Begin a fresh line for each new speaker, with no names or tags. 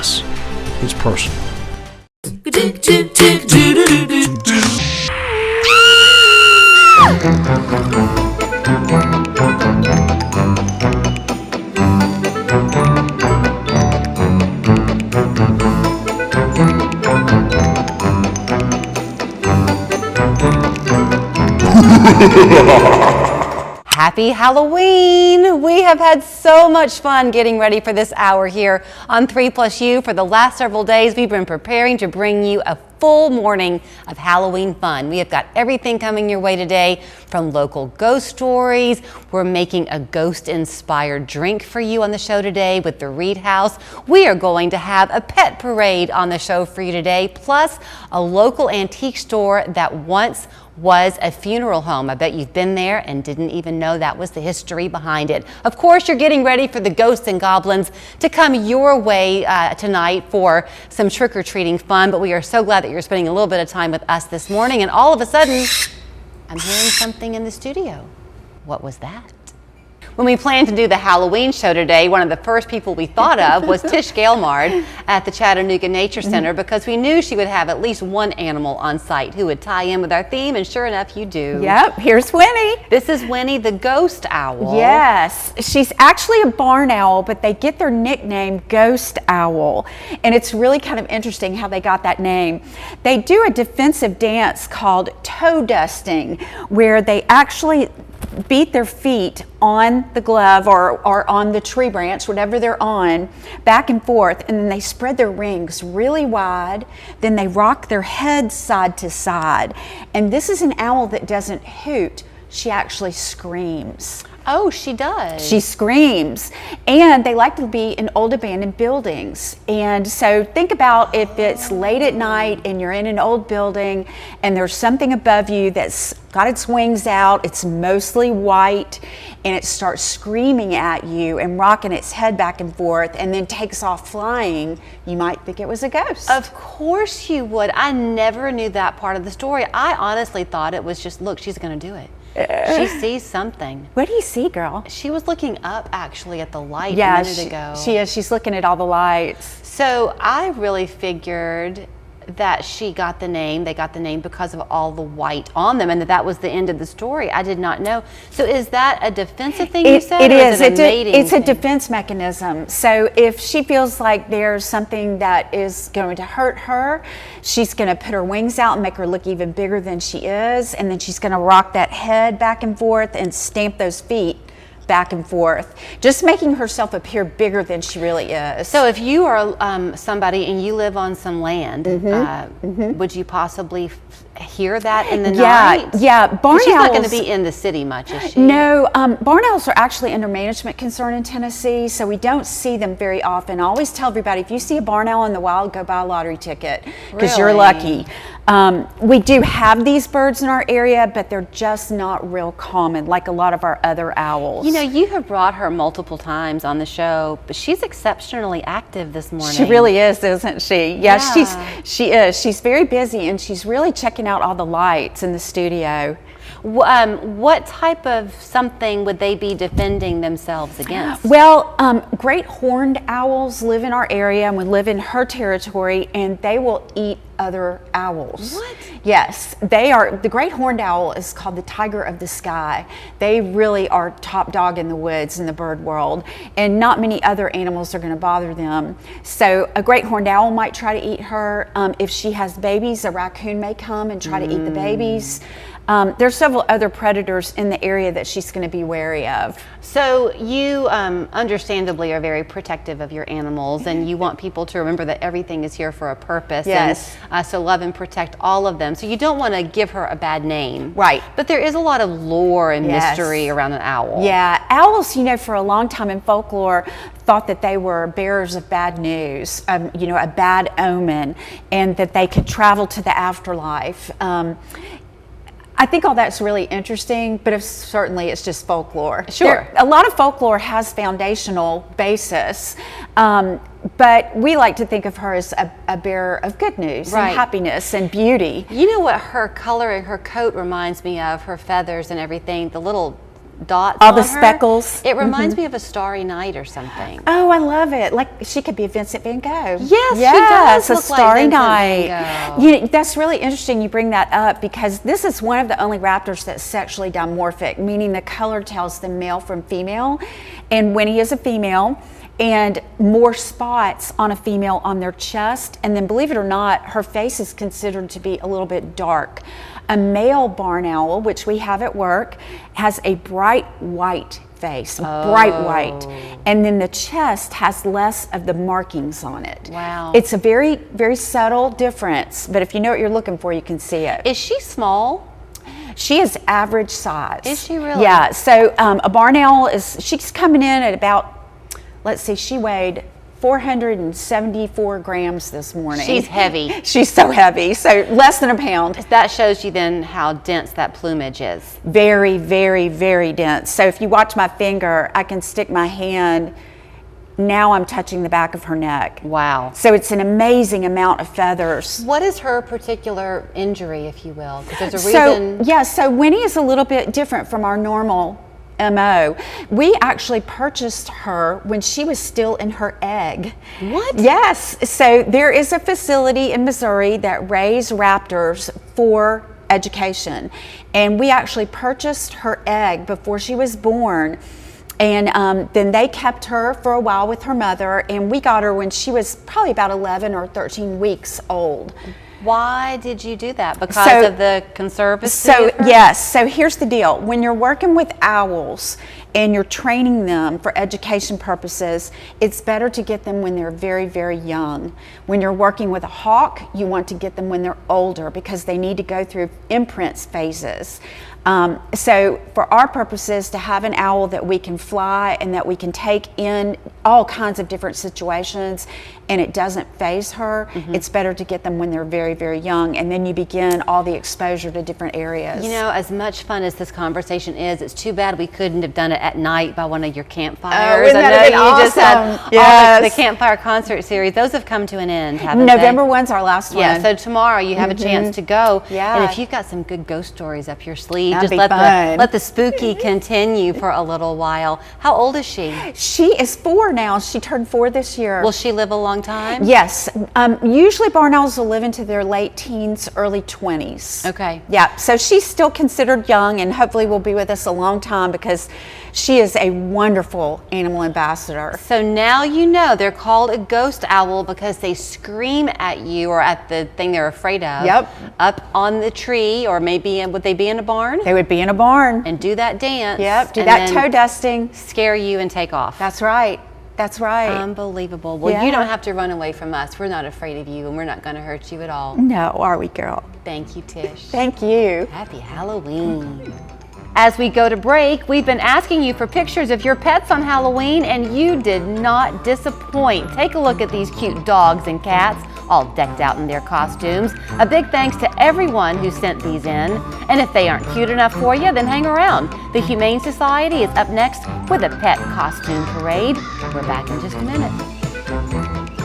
us. It's personal.
Happy Halloween! We have had so much fun getting ready for this hour here on 3+U. For the last several days, we've been preparing to bring you a full morning of Halloween fun. We have got everything coming your way today, from local ghost stories. We're making a ghost-inspired drink for you on the show today with the Reed House. We are going to have a pet parade on the show for you today, plus a local antique store that once was a funeral home. I bet you've been there and didn't even know that was the history behind it. Of course, you're getting ready for the ghosts and goblins to come your way tonight for some trick-or-treating fun, but we are so glad that you're spending a little bit of time with us this morning, and all of a sudden, I'm hearing something in the studio. What was that? When we planned to do the Halloween show today, one of the first people we thought of was Tish Gailmard at the Chattanooga Nature Center, because we knew she would have at least one animal on site who would tie in with our theme, and sure enough, you do.
Yep, here's Winnie.
This is Winnie the ghost owl.
Yes, she's actually a barn owl, but they get their nickname Ghost Owl. And it's really kind of interesting how they got that name. They do a defensive dance called toe dusting, where they actually beat their feet on the glove or on the tree branch, whatever they're on, back and forth, and then they spread their wings really wide. Then they rock their heads side to side. And this is an owl that doesn't hoot. She actually screams.
Oh, she does.
She screams. And they like to be in old abandoned buildings. And so think about if it's late at night and you're in an old building and there's something above you that's got its wings out, it's mostly white, and it starts screaming at you and rocking its head back and forth and then takes off flying, you might think it was a ghost.
Of course you would. I never knew that part of the story. I honestly thought it was just, look, she's going to do it. She sees something.
What do you see, girl?
She was looking up actually at the light a minute ago.
She is. She's looking at all the lights.
So I really figured that she got the name, they got the name because of all the white on them, and that was the end of the story. I did not know. So is that a defensive thing you said?
It is.
It's
a defense mechanism. So if she feels like there's something that is going to hurt her, she's going to put her wings out and make her look even bigger than she is, and then she's going to rock that head back and forth and stamp those feet back and forth, just making herself appear bigger than she really is.
So if you are somebody and you live on some land, would you possibly hear that in the night?
Yeah, barn owls.
She's not going to be in the city much, is she?
No, barn owls are actually under management concern in Tennessee, so we don't see them very often. I always tell everybody, if you see a barn owl in the wild, go buy a lottery ticket, because you're lucky. We do have these birds in our area, but they're just not real common like a lot of our other owls.
You know, you have brought her multiple times on the show, but she's exceptionally active this morning.
She really is, isn't she? Yeah. She is. She's very busy, and she's really checking out all the lights in the studio.
What type of something would they be defending themselves against?
Well, great horned owls live in our area and would live in her territory, and they will eat other owls.
What?
Yes, they are. The great horned owl is called the tiger of the sky. They really are top dog in the woods in the bird world, and not many other animals are going to bother them. So a great horned owl might try to eat her. If she has babies, a raccoon may come and try to eat the babies. There's several other predators in the area that she's going to be wary of.
So you understandably are very protective of your animals, and you want people to remember that everything is here for a purpose.
Yes.
And so love and protect all of them. So you don't want to give her a bad name.
Right.
But there is a lot of lore and mystery around an owl.
Yeah. Owls, you know, for a long time in folklore, thought that they were bearers of bad news, you know, a bad omen, and that they could travel to the afterlife. I think all that's really interesting, but certainly it's just folklore.
Sure.
A lot of folklore has foundational basis, but we like to think of her as a bearer of good news and happiness and beauty.
You know what her color and her coat reminds me of, her feathers and everything, the little dots
All
on
the
her.
speckles.
It reminds me of a Starry Night or something.
Oh, I love it. Like she could be Vincent van Gogh.
Yes, she
yes,
does
a
look like
Starry
Vincent
Night.
Van Gogh.
You know, that's really interesting you bring that up because this is one of the only raptors that's sexually dimorphic, meaning the color tells them male from female. And Winnie is a female, and more spots on a female on their chest. And then, believe it or not, her face is considered to be a little bit dark. A male barn owl, which we have at work, has a bright white face, bright white, and then the chest has less of the markings on it.
Wow.
It's a very, very subtle difference, but if you know what you're looking for, you can see it.
Is she small?
She is average size.
Is she really?
Yeah, so a barn owl she's coming in at about, let's see, she weighed 474 grams this morning.
She's heavy.
She's so heavy, so less than a pound.
That shows you then how dense that plumage is.
Very, very, very dense. So if you watch my finger, I can stick my hand. Now I'm touching the back of her neck.
Wow.
So it's an amazing amount of feathers.
What is her particular injury, if you will? Because there's a reason.
So Winnie is a little bit different from our normal MO. We actually purchased her when she was still in her egg.
What?
Yes. So there is a facility in Missouri that raise raptors for education. And we actually purchased her egg before she was born. And then they kept her for a while with her mother, and we got her when she was probably about 11 or 13 weeks old.
Why did you do that? Because of the conservancy?
Yes. So here's the deal. When you're working with owls and you're training them for education purposes, it's better to get them when they're very, very young. When you're working with a hawk, you want to get them when they're older because they need to go through imprints phases. So for our purposes, to have an owl that we can fly and that we can take in all kinds of different situations and it doesn't faze her, it's better to get them when they're very, very young, and then you begin all the exposure to different areas.
You know, as much fun as this conversation is, it's too bad we couldn't have done it at night by one of your campfires.
Wouldn't that have been
you just had
awesome? Yes.
all the campfire concert series. Those have come to an end, haven't
November
they?
1's our last one.
Yeah, so tomorrow you have a chance to go.
Yeah.
And if you've got some good ghost stories up your sleeve,
That'd
just
be fun.
let the spooky continue for a little while. How old is she?
She is 4 now. She turned 4 this year.
Will she live a long time?
Yes. Usually barn owls will live into their late teens, early 20s.
Okay.
Yeah, so she's still considered young and hopefully will be with us a long time because she is a wonderful animal ambassador.
So now you know they're called a ghost owl because they scream at you or at the thing they're afraid of.
Yep.
Up on the tree, or maybe would they be in a barn?
They would be in a barn.
And do that dance.
Yep, do
and
that
then
toe dusting.
scare you and take off.
That's right. That's right.
Unbelievable. Well,
Yeah.
you don't have to run away from us. We're not afraid of you, and we're not going to hurt you at all.
No, are we, girl?
Thank you, Tish.
Thank you.
Happy Halloween. As we go to break, we've been asking you for pictures of your pets on Halloween, and you did not disappoint. Take a look at these cute dogs and cats, all decked out in their costumes. A big thanks to everyone who sent these in. And if they aren't cute enough for you, then hang around. The Humane Society is up next with a pet costume parade. We're back in just a minute.